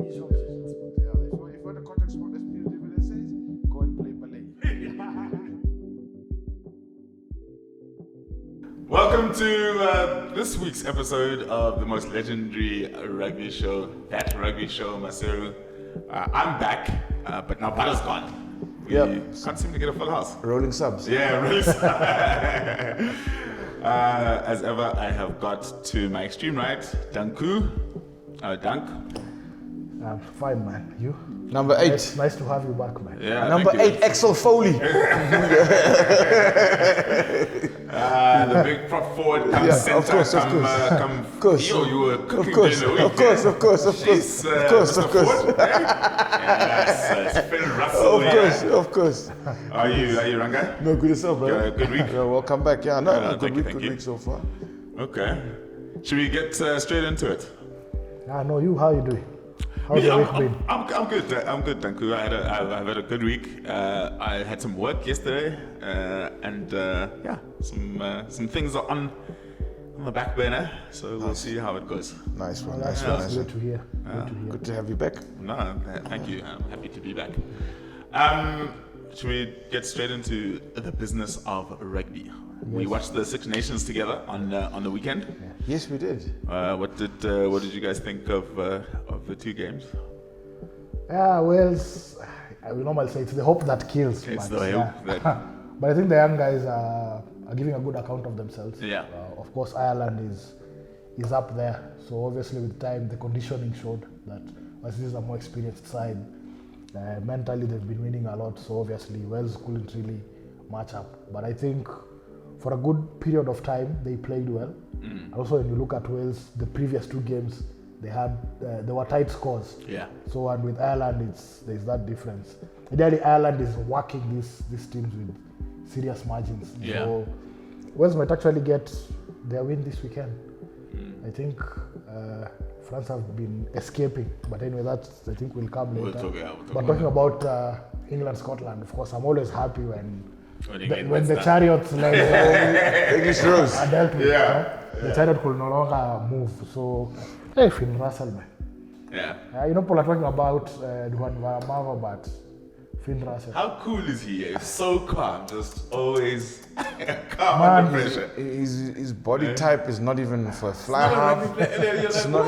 If you want to contact sport, as Peter David says, go and play ballet. Welcome to this week's episode of the most legendary rugby show, That Rugby Show, Maseru. I'm back, but now Bada's gone. We can't seem to get a full house. Rolling subs. Yeah, rolling subs. As ever, I have got to my extreme right, Danku. Dank. I'm fine, man. You? Number 8. Nice to have you back, man. Yeah, Number 8, Axel Foley. The big prop forward comes center. Of course. Yo, you were cooking Of course. during the week. Of course. Mr. Ford, right? Yes, Phil Russell. Of course. Are you Ranga? No, good yourself, brother. Good week. Yeah, welcome back. Yeah, good week so far. Okay. Should we get straight into it? No, you. How you doing? How's your week been? I'm good. I'm good, thank you. I've had a good week. I had some work yesterday, and some things are on the back burner. So we'll see how it goes. Nice one. That's good to hear. Good to have you back. No, thank you. I'm happy to be back. Should we get straight into the business of rugby? Yes. We watched the Six Nations together on the weekend. Yeah. Yes, we did. What did you guys think of the two games? Yeah, well, I will normally say it's the hope that kills. It's but, the hope that. But I think the young guys are giving a good account of themselves. Yeah. Of course, Ireland is up there. So obviously, with time, the conditioning showed that this is a more experienced side. Mentally, they've been winning a lot. So obviously, Wales couldn't really match up. But I think for a good period of time, they played well. And also, when you look at Wales, the previous two games, they were tight scores. Yeah. So and with Ireland, there's that difference. Ideally, Ireland is working these teams with serious margins. Yeah. So Wales might actually get their win this weekend. I think France have been escaping, but anyway, that I think will come later. We'll talk but talking about England, Scotland, of course, I'm always happy when the chariots English Rose are dealt with. The chariot could no longer move. So, hey, Finn Russell, man. Yeah. People are talking about Duhan Varamava, but Finn Russell. How cool is he? He's so calm, just always calm under pressure. His body type is not even for a fly half. It's not,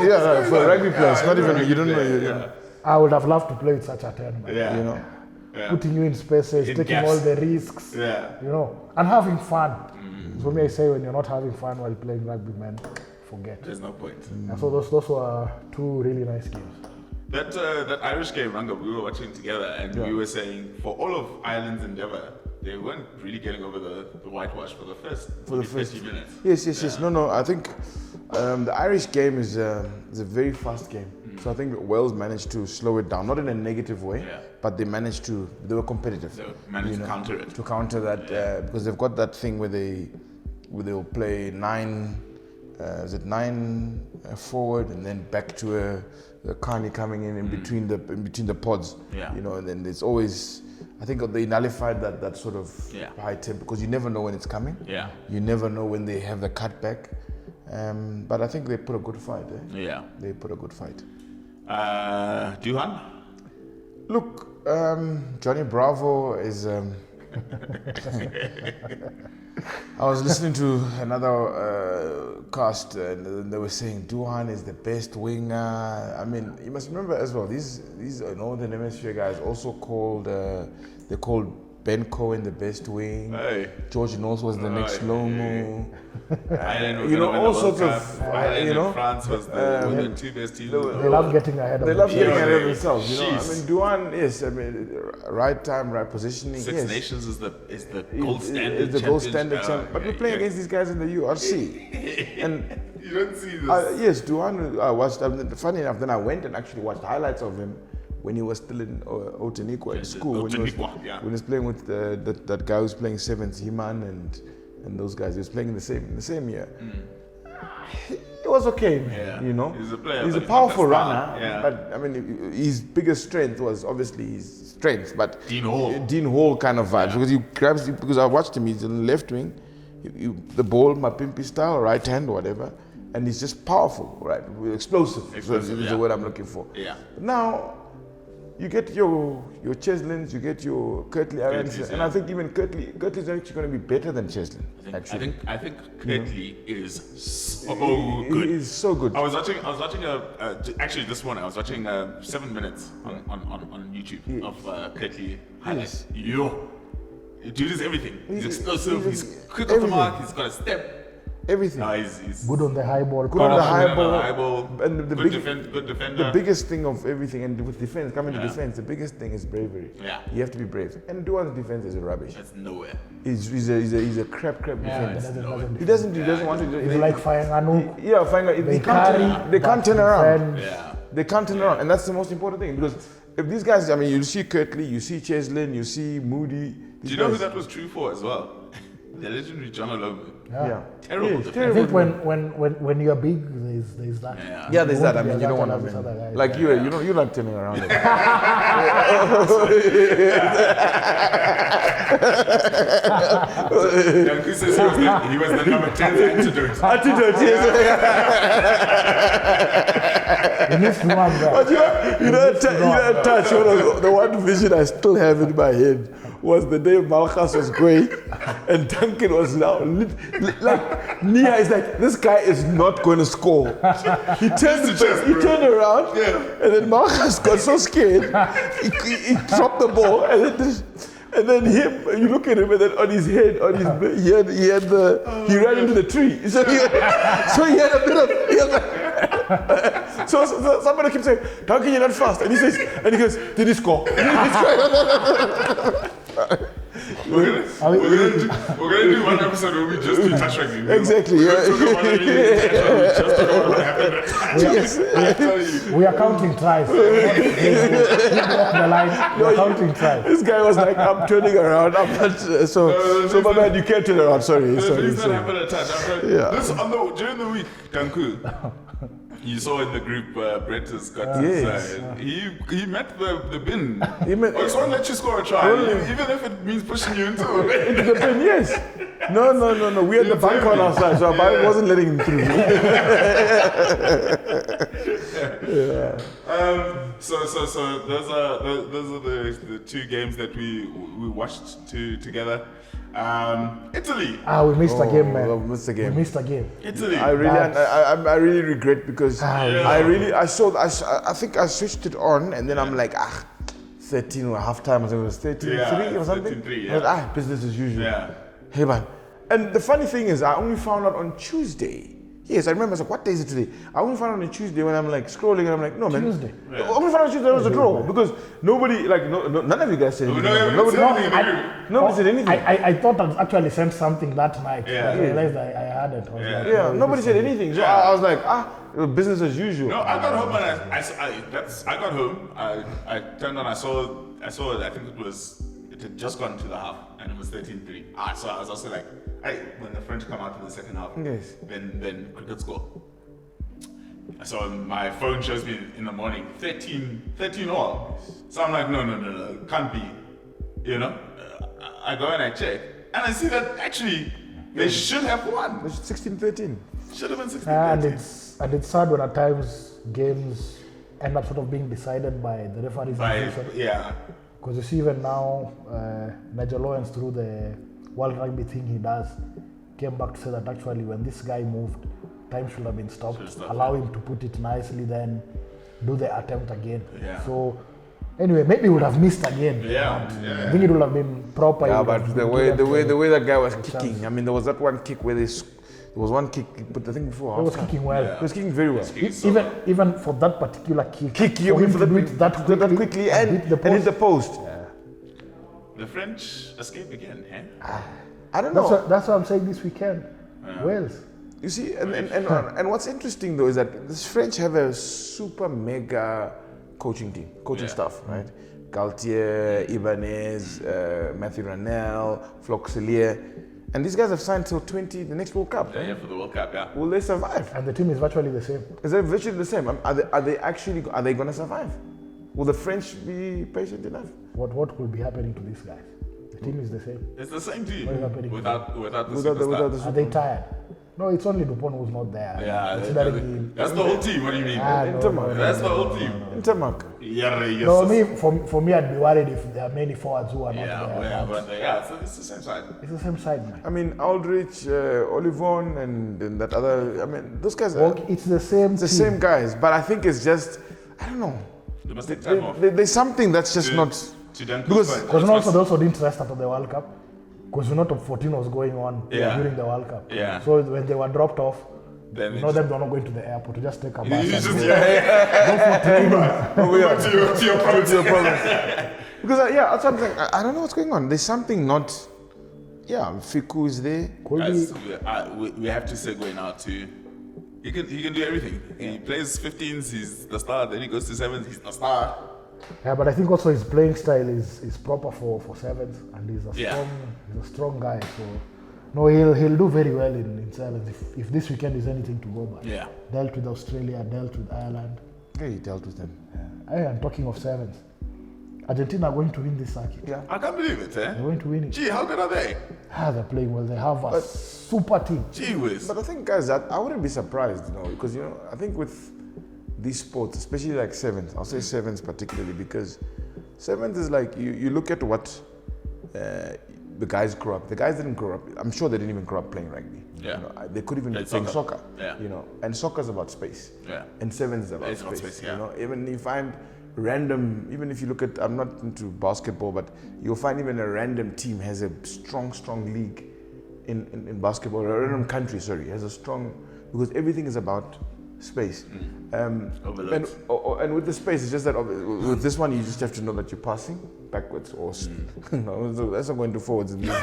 for a rugby player, it's not even. You don't know. I would have loved to play with such a 10, man. Yeah. You know. Yeah. Putting you in spaces, taking gaps. all the risks, and having fun. For me, I say when you're not having fun while playing rugby, man, forget. There's no point. And so those were two really nice games. That Irish game, Ranga, we were watching together, and we were saying for all of Ireland's endeavour, they weren't really getting over the whitewash for the first few minutes. Yes. No. I think the Irish game is a very fast game. So I think Wales managed to slow it down, not in a negative way, but they were competitive. They managed to counter it. To counter that, because they've got that thing where they'll play 9 forward and then back to a Carney coming in between the pods. Yeah. And then there's always, I think they nullified that sort of high tempo because you never know when it's coming. Yeah. You never know when they have the cutback. But I think they put a good fight. Yeah. They put a good fight. Duhan? Look, Johnny Bravo is. I was listening to another cast and they were saying Duhan is the best winger. I mean, you must remember as well, these Northern Hemisphere guys also called, they called Ben Cohen the best wing. Hey. George North was the next Lomo. All sorts of. Ireland and France was the two best teams. They love getting ahead of themselves. I mean, Duhan, yes. I mean, right time, right positioning. Six Nations is the gold standard. It's the gold standard champion. But we're playing against these guys in the URC, and you don't see this. Yes, Duhan. I watched. Funny enough, then I went and actually watched highlights of him when he was still in Otanikwa in school. When he was playing with that guy who's playing seventh, Heman and those guys. He was playing in the same year. It was okay, man, He's a player. He's a powerful runner, but I mean, his biggest strength was obviously his strength. But Dean Hall kind of vibes because he grabs. Because I watched him. He's on the left wing. The ball, Mapimpi style, right hand, whatever. and he's just powerful, right? Explosive is the word I'm looking for. Yeah. Now, you get your Cheslins, you get your Kirtley Arons, and I think even Kirtley's actually going to be better than Cheslin. I think Kirtley is so good. He is so good. I was watching actually this morning I was watching 7 minutes on YouTube of Kirtley highlights. Yo, dude is everything. He's explosive. He's quick off the mark. He's got a step. Everything. He's good on the high ball. Good on the high ball. And good defender. The biggest thing of everything, and with defense, coming to defense, the biggest thing is bravery. Yeah. You have to be brave. And Duan's defense is rubbish. That's nowhere. He's a crap defense. He doesn't want to. He's like Fayanganu. Yeah, they can't turn around. Yeah. They can't turn around, and that's the most important thing, because if these guys, I mean, you see Kirtley, you see Cheslin, you see Moody. Do you know who that was true for as well? The legendary John Olombe. Yeah. Terrible. I think when you're big, there's that. Yeah, there's that. I mean, you don't want to. Like you like turning around. Danku says he was the number 10 antidote. Antidote, yes. Touch. The one vision I still have in my head was the day Malchus was great and Duncan was now like Nia is like, this guy is not going to score. He turned around and then Malchus got so scared he dropped the ball and then you look at him and then on his head, he ran into the tree. So he had a bit of, so somebody keeps saying, Duncan, you're not fast. And he goes, did he score? We're gonna do one episode where we just do touch rugby. Exactly. We are counting tries. We're counting tries. This guy was like, I'm turning around. I'm not, so my man, you can't turn around. Sorry. During the week, Danku. You saw in the group, Brett has got he met the bin. I just want to let you score a try, even if it means pushing you into the bin. Yes. No. We had the bank on our side, so our bank wasn't letting him through. So those are the two games that we watched together. Italy. We missed a game, man. We missed a game. We missed a game. Italy. I really regret because I think I switched it on and then I'm like 13 or half time. I think it was 13-3 or something. 13-3, I was business as usual. Yeah. Hey man. And the funny thing is I only found out on Tuesday. Yes, I remember. I was like, what day is it today? I only found out on Tuesday when I'm like scrolling and I'm like, no man. Tuesday. I only found out Tuesday it was a draw because nobody, none of you guys said anything. Nobody said anything. I thought I actually sent something that night. I realized I hadn't. Nobody said anything. So I was like, business as usual. No, I got home and I got home. I turned on. I saw. I think it had just gone to the half, and it was 13-3. So I was also like, when the French come out in the second half, then cricket score. So my phone shows me in the morning 13 all. So I'm like, no, can't be. I go and I check, and I see that actually they should have won. 16-13. Should have been 16-13. And it's sad when at times games end up sort of being decided by the referee's decision. Yeah. Because you see even now, Nigel Owens, through the World Rugby thing he does, came back to say that actually when this guy moved, time should have been stopped. Allow him to put it nicely, then do the attempt again. Yeah. So anyway, maybe he would have missed again. I think it would have been proper. Yeah, but the way that guy was kicking, I mean, there was that one kick where there was one kick, but I think before. He was kicking well. He was kicking very well. Even for that particular kick. You went for that quickly and hit the post. Yeah. The French escape again, eh? I don't know. That's what I'm saying this weekend. Wales. You see, and what's interesting though is that the French have a super mega coaching staff, right? Galtier, Ibanez, Matthew Ranel, Floxelier. And these guys have signed till the next World Cup. Yeah, for the World Cup, yeah. Will they survive? And the team is virtually the same. Is it virtually the same? Are they going to survive? Will the French be patient enough? What will be happening to these guys? The team is the same. It's the same team What is happening? without the Without superstar. Are they tired? No, it's only Dupont who's not there. Yeah, Considering that's the whole team. What do you mean? That's the whole team. Intermark. Yeah, yes. No, for me, I'd be worried if there are many forwards who are not there. So it's the same side. It's the same side, man. I mean, Aldrich, Olivon, and that other. I mean, those guys are. It's the same. It's the same guys, but I think it's just. I don't know. They must take time off. There's something that's just not. Because they also didn't rest after the World Cup. Because top 14 was going on during the World Cup. Yeah. So when they were dropped off, then they're not going to the airport to just take a bus. You just, to your problem. Because that's what I'm saying. I don't know what's going on. There's something not. Yeah, Fiku is there. Guys, we have to segue now to. He can do everything. He plays 15s. He's the star. Then he goes to 7s. He's the star. Yeah, but I think also his playing style is proper for sevens, and he's a strong guy. So no, he'll do very well in sevens if this weekend is anything to go by. Yeah. Dealt with Australia, dealt with Ireland. Yeah, he dealt with them. Yeah. I'm talking of sevens. Argentina are going to win this circuit. Yeah. I can't believe it, They're going to win it. Gee, how good are they? They're playing well. They have a super team. Gee whiz. But I think, guys, I wouldn't be surprised, because I think with these sports, especially like sevens, I'll say sevens particularly, because sevens is like you look at what the guys grew up. The guys didn't grow up. I'm sure they didn't even grow up playing rugby. Yeah. They could even be playing soccer. Yeah. And soccer is about space. Yeah. And sevens is about space. Even you find random. Even if you look at, I'm not into basketball, but you'll find even a random team has a strong league in basketball. A random country, has a strong, because everything is about space. And with the space, it's just that with this one, you just have to know that you're passing backwards or no, that's not going to forwards. You're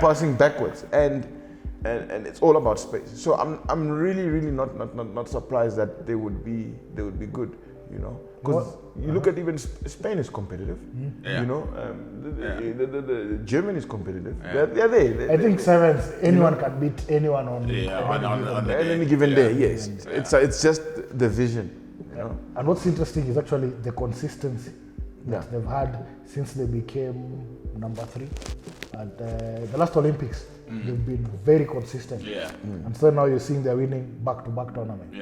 passing backwards, and it's all about space. So I'm really not surprised that they would be good. Because you look at even Spain is competitive. The German is competitive. They're there. I think sevens, anyone can beat anyone on any given day. Yes, it's just the vision. And what's interesting is actually the consistency that they've had since they became number 3 at the last Olympics. They've been very consistent. And so now you're seeing they're winning back-to-back tournaments.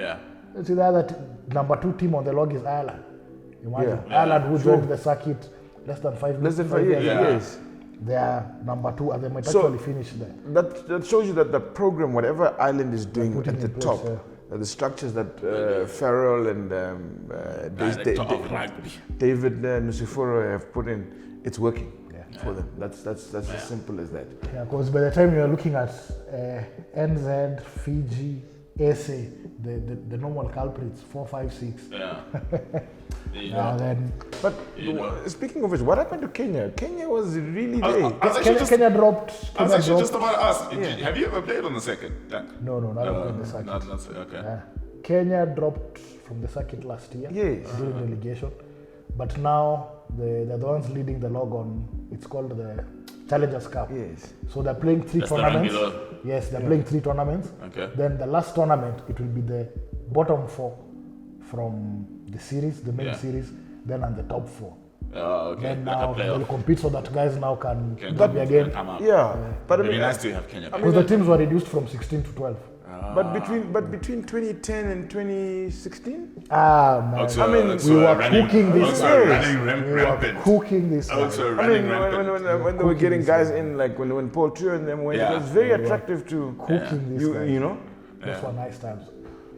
See, the other number 2 team on the log is Ireland. Imagine Ireland, who joined the circuit less than 5 years. Yes. They are number 2, and they might actually finish there. That shows you that the program, whatever Ireland is doing at the top, the structures that Farrell and David Nusifuro have put in, it's working for them. That's as simple as that. Yeah, because by the time you're looking at NZ, Fiji, SA, the normal culprits, 4, 5, 6. But speaking of which, what happened to Kenya? Kenya was really there. Kenya dropped. I was actually just about to ask, have you ever played on the circuit? No, not on the circuit. Okay. Kenya dropped from the circuit last year during relegation, but now they're the ones leading the log on. It's called the Challengers Cup. Yes. So they're playing 3 tournaments. Yes, they're playing 3 tournaments. Okay. Then the last tournament, it will be the bottom 4 from the series, the main series, then and the top 4. Okay. Then now they'll compete so that guys now can be again. But it'd be nice to have Kenya. Because the teams were reduced from 16 to 12. But between 2010 and 2016, man. We were cooking this. Cooking this. When they were getting guys in, like when Paul True and them went, it was very attractive to cooking this. Those were nice times.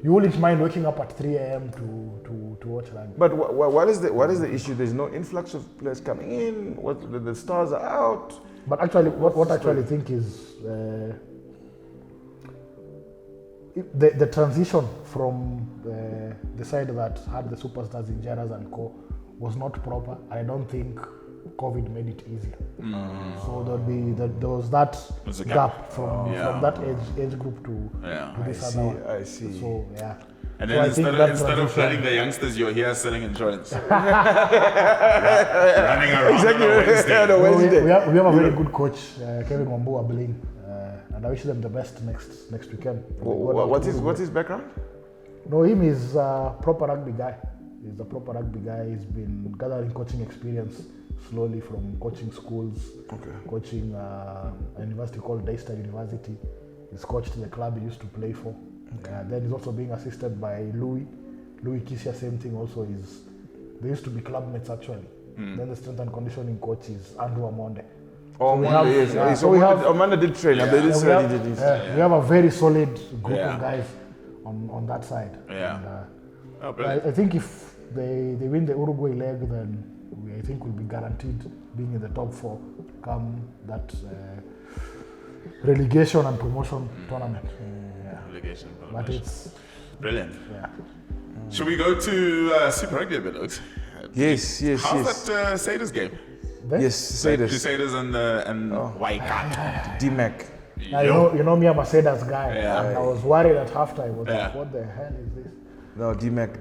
You wouldn't mind waking up at 3 a.m. to watch rugby. But what is the issue? There's no influx of players coming in. The stars are out. But actually, what I actually think is the transition from the side that had the superstars in Jaras and Co was not proper. I don't think COVID made it easier. So there was that gap from that age group to this other one. I see. So And then instead of letting the youngsters, you're here selling insurance. Running around on a Wednesday. We have a very good coach, Kevin Wambua Bling, and I wish them the best next weekend. What's his background? No, him is a proper rugby guy. He's a proper rugby guy. He's been gathering coaching experience slowly from coaching schools, Okay. coaching a university called Daystar University. He's coached the club he used to play for. Then he's also being assisted by Louis Kisia, same thing also. They used to be club mates actually. Then the strength and conditioning coach is Andrew Amonde. Oh, yes. So Amanda did train. We have a very solid group of guys on that side. Yeah. And, I think if they win the Uruguay leg, then I think we'll be guaranteed being in the top 4 come that relegation and promotion tournament. Relegation, But it's brilliant. yeah. Should we go to Super Rugby a bit, Oaks? Yes. How's that Saders game? Yes, Saders. Crusaders and Waikato. D-Mac. You know me, I'm a Saders guy. Yeah. And I was worried at halftime. I was like, what the hell is this? No, D-Mac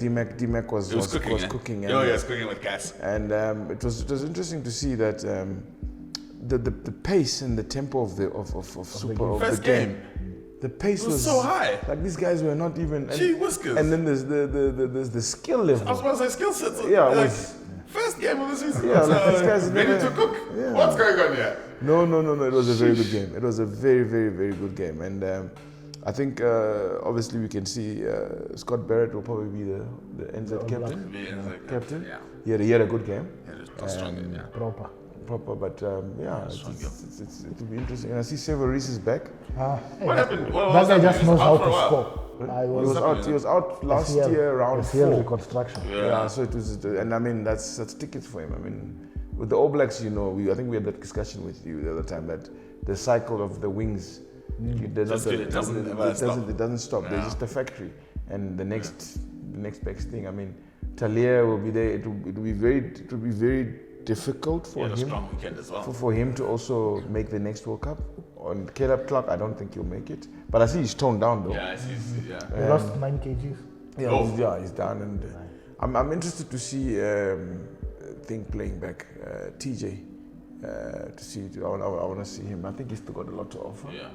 was cooking. He was cooking with gas. And it was interesting to see that the pace and the tempo of the game. The pace was so high. Like these guys were not even. Gee whiskers. And then there's the skill level. I was about to say skill sets. Yeah, like, first game of the season. Yeah, like these guys ready to cook. Yeah. What's going on here? No. It was a very good game. It was a very, very, very good game. And I think obviously we can see Scott Barrett will probably be the NZ captain. Yeah. He had a good game. Yeah, it was strong game. Yeah. Proper, but it'll be interesting. And I see Several Reese is back. What happened? That guy just knows how to score. He was out last year around ACL 4. reconstruction. Yeah, so it was, and I mean that's tickets for him. I mean, with the All Blacks, I think we had that discussion with you the other time that the cycle of the wings, it doesn't stop. Yeah. They're just a factory, and the next best thing. I mean, Talia will be there. It will be very difficult for him. Strong weekend as well. For him to also make the next World Cup. On Caleb Clark, I don't think he'll make it. But I see he's toned down though. Yeah, He lost 9 kgs. He's down, and I'm interested to see playing back TJ. To see, I want to see him. I think he's still got a lot to offer. Yeah.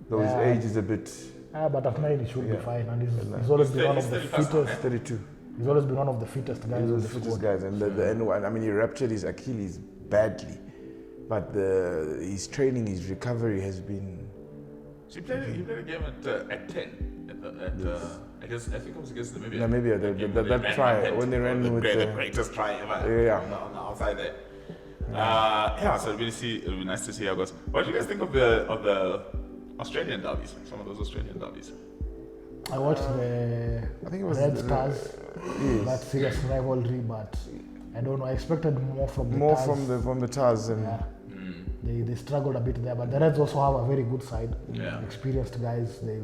Though his age is a bit. But at 9 he should be fine, and he's always been one of the fittest. 32. He's always been one of the fittest guys. He was the fittest guys, and I mean he ruptured his Achilles badly, but his training, his recovery has been. So he played a game at 10. I think it was against Namibia. Namibia, that try when they ran with the greatest try ever. On the outside there. So it'll be nice to see how it goes. What do you guys think of the Australian derbies? Some of those Australian derbies. I watched the Red Stars, that serious rivalry, but I don't know. I expected more from the Tars. from the Tars, and they struggled a bit there. But the Reds also have a very good side, experienced guys. They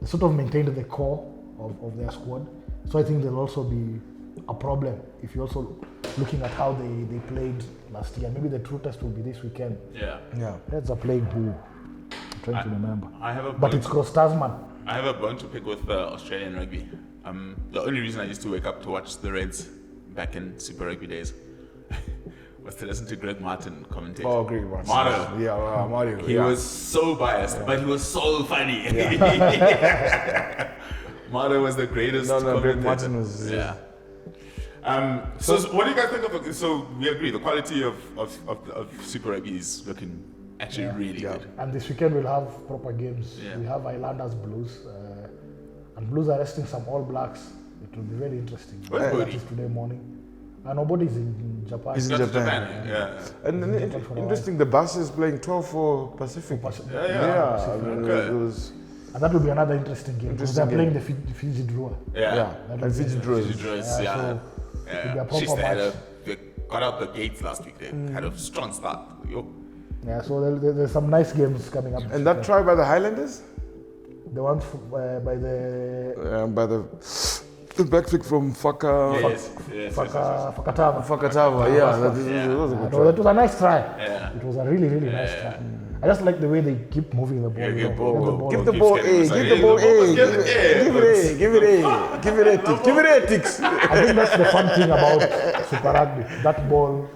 sort of maintained the core of their squad. So I think there'll also be a problem if you're also looking at how they played last year. Maybe the true test will be this weekend. Yeah. Reds are playing who? I'm trying to remember. But it's Cross Tasman. I have a bone to pick with Australian rugby. The only reason I used to wake up to watch the Reds back in Super Rugby days was to listen to Greg Martin commentate. Oh, Greg Martin. Mario. He was so biased, but he was so funny. Mario was the greatest commentator. Greg Martin was... So what do you guys think of so we agree, the quality of Super Rugby is looking actually really good. And this weekend we'll have proper games. We have Islanders Blues, and Blues are resting some All Blacks. It will be very interesting. That is today morning. And nobody's in Japan. He's in Japan. Yeah. And interesting, the bus is playing 12 for Pacific. Pacific. It was. And that will be another interesting game because they're playing the Fiji Drua. And Fiji Druas. They got out the gates last week. They had a strong start. Yeah, so there's some nice games coming up. And that try by the Highlanders? The one by the back flick from Fakatava. That was a nice try. It was a really, really nice try. I just like the way they keep moving the ball. Give the ball Give it A, Tix. I think that's the fun thing about Super Rugby. That ball.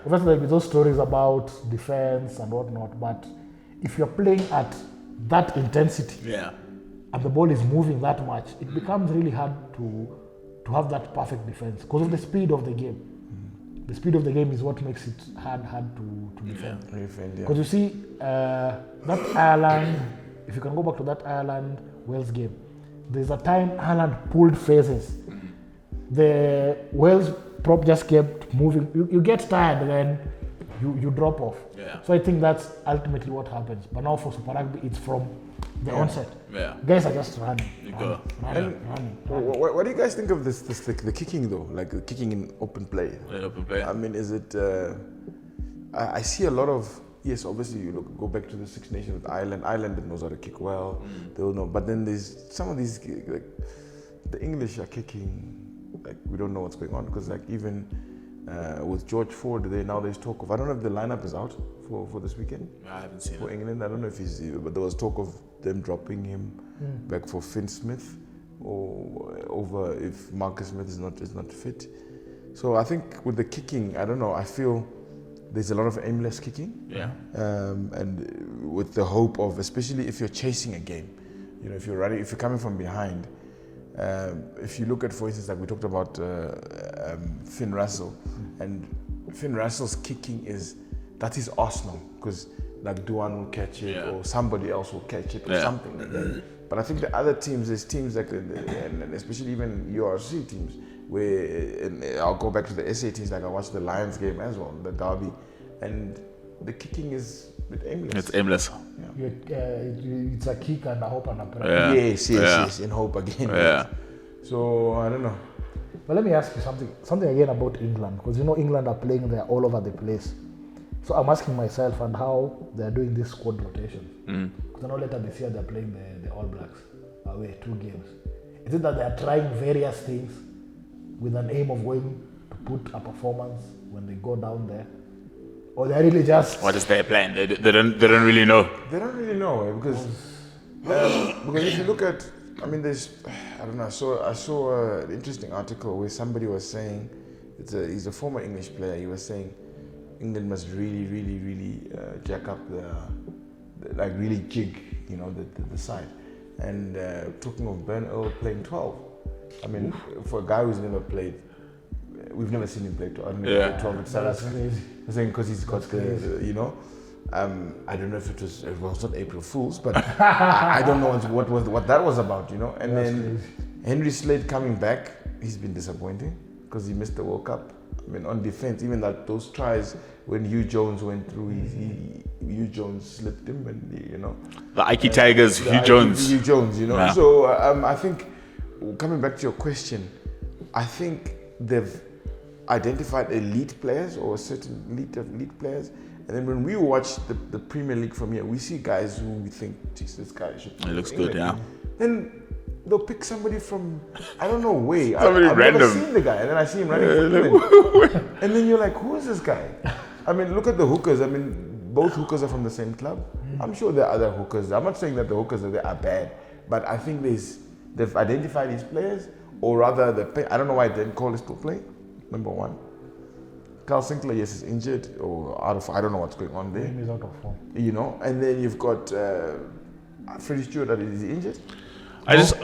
Obviously, with those stories about defense and whatnot, but if you're playing at that intensity and the ball is moving that much, it becomes really hard to have that perfect defense because of the speed of the game. the speed of the game is what makes it hard to defend. Because you see, that Ireland, if you can go back to that Ireland-Wales game, there's a time Ireland pulled phases. The Wales prop just kept moving. You get tired and then you drop off. Yeah. So I think that's ultimately what happens. But now for Super Rugby, it's from the onset. Yeah. Guys are just running. Running. What do you guys think of this the kicking though? Like the kicking in open play? Open play. I mean, is it? I see a lot of. Yes, obviously you go back to the Six Nations with Ireland. Ireland knows how to kick well. They'll know. But then there's some of these like the English are kicking. Like we don't know what's going on because like even with George Ford, there's talk of, I don't know if the lineup is out for this weekend. I haven't seen for it. England. I don't know if but there was talk of them dropping him back for Finn Smith or over if Marcus Smith is not fit. So I think with the kicking, I don't know. I feel there's a lot of aimless kicking. Yeah. And with the hope of, especially if you're chasing a game, if you're running, if you're coming from behind. If you look at, for instance, like we talked about Finn Russell, and Finn Russell's kicking that is Arsenal, because like Duan will catch it or somebody else will catch it or something like that. But I think the other teams, there's teams like, and especially even URC teams, where I'll go back to the SA teams, like I watched the Lions game as well, the derby, and the kicking is a bit aimless. It's aimless. It's a kick and a hope and a prayer. Yes, in hope again. Yeah. So I don't know. But let me ask you something again about England, because England are playing there all over the place. So I'm asking myself and how they're doing this squad rotation. Because I know later this year they're playing the All Blacks away 2 games. Is it that they're trying various things with an aim of going to put a performance when they go down there? Or they're really just... What is their plan? They don't really know. They don't really know because if you look at, I mean, I don't know. I saw an interesting article where somebody was saying, he's a former English player. He was saying England must really, really, really jack up like really jig, the side. And talking of Ben Earl playing 12, I mean, for a guy who's never played. We've never seen him play 12 itself. That's crazy. I'm saying because he's got I don't know if it was not April Fool's, but I don't know what that was about, And then Henry Slade coming back, he's been disappointing because he missed the World Cup. I mean, on defense, even those tries when Hugh Jones went through, Hugh Jones slipped him, and the Ike Tigers, Hugh Jones. Hugh Jones, Yeah. So I think coming back to your question, I think they've identified elite players or a certain elite players, and then when we watch the Premier League from here, we see guys who we think, geez, this guy should play. It looks for good, England. yeah. Then they'll pick somebody from, I don't know, where. Somebody I've random. never seen the guy, and then I see him running for England. And then you're like, who is this guy? I mean, look at the hookers. I mean, both hookers are from the same club. I'm sure there are other hookers. I'm not saying that the hookers are bad, but I think they've identified these players, or rather, I don't know why Dan Cole is still playing. Number one. Carl Sinclair, yes, is injured or out of, I don't know what's going on there. He's out of form. And then you've got Freddie Stewart, is he injured? Guys,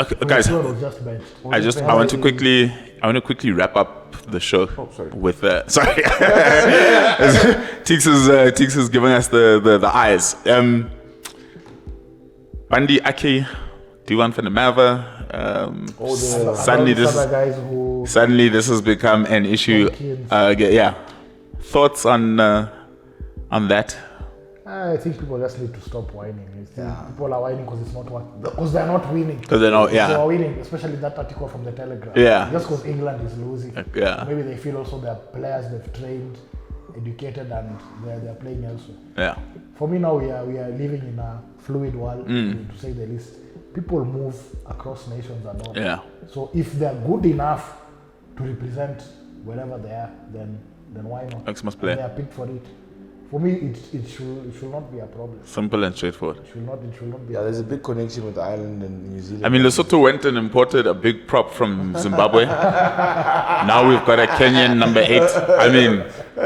Was just benched. I want to quickly wrap up the show with sorry. Tix is giving us the eyes. Bandi Ake, Duan van der Merwe. Suddenly this has become an issue. Thoughts on that? I think people just need to stop whining. People are whining because it's not working. Because they're not winning. Because they're not, They are winning, especially that article from the Telegraph. Yeah. Just because England is losing. Yeah. Maybe they feel also their players they've trained, educated, and they're playing elsewhere. Yeah. For me now, we are living in a fluid world, to say the least. People move across nations and all. Yeah. So if they're good enough to represent wherever they are, then why not? X must play. And they are picked for it. For me, it should not be a problem. Simple and straightforward. It should not be. Yeah, there's a big connection with Ireland and New Zealand. I mean, Lesotho went and imported a big prop from Zimbabwe. Now we've got a Kenyan number 8. I mean,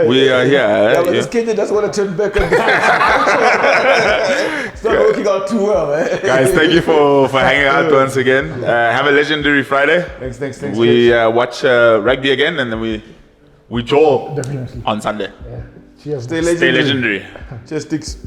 we are here. Yeah, but this Kenyan doesn't want to turn back on it's not working out too well, man. Guys, thank you for hanging out once again. Have a legendary Friday. Thanks. We watch rugby again, and then we We jaw Definitely. on Sunday. Yeah. Cheers. Stay Stay legendary. legendary. Cheers, sticks.